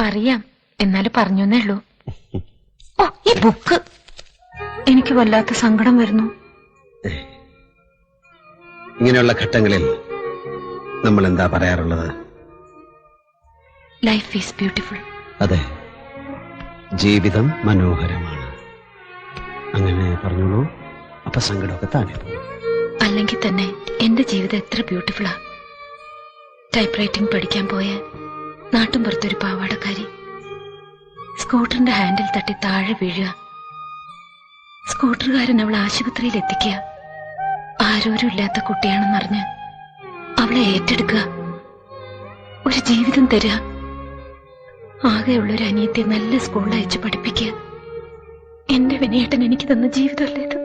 അറിയാം, എന്നാലും പറഞ്ഞേ ഉള്ളൂ. ഓ, ഈ ബുക്ക് എനിക്ക് വല്ലാത്ത സങ്കടം വരുന്നു. ഇങ്ങനെയുള്ള ഘട്ടങ്ങളിൽ നമ്മൾ എന്താ പറയാറുള്ളത്? Life is beautiful. അതെ, ജീവിതം മനോഹരമാണ്. അങ്ങനെ പറഞ്ഞോളൂ, അപ്പൊ സങ്കടമൊക്കെ താനെ പോകും. അല്ലെങ്കിൽ തന്നെ എന്റെ ജീവിതം എത്ര ബ്യൂട്ടിഫുള്ളാ. ടൈപ്പ് റൈറ്റിംഗ് പഠിക്കാൻ പോയ നാട്ടും പുറത്തൊരു പാവാടക്കാരി സ്കൂട്ടറിന്റെ ഹാൻഡിൽ തട്ടി താഴെ വീഴുക. സ്കൂട്ടറുകാരൻ അവളെ ആശുപത്രിയിൽ എത്തിക്കുക. ആരോരും ഇല്ലാത്ത കുട്ടിയാണെന്നറിഞ്ഞ് അവളെ ഏറ്റെടുക്കുക, ഒരു ജീവിതം തരിക. ആകെയുള്ളൊരു അനിയത്തെ നല്ല സ്കൂളിൽ അയച്ച് പഠിപ്പിക്കുക. എന്റെ വിനയേട്ടൻ എനിക്ക് തന്ന ജീവിതമല്ലേ ഇത്?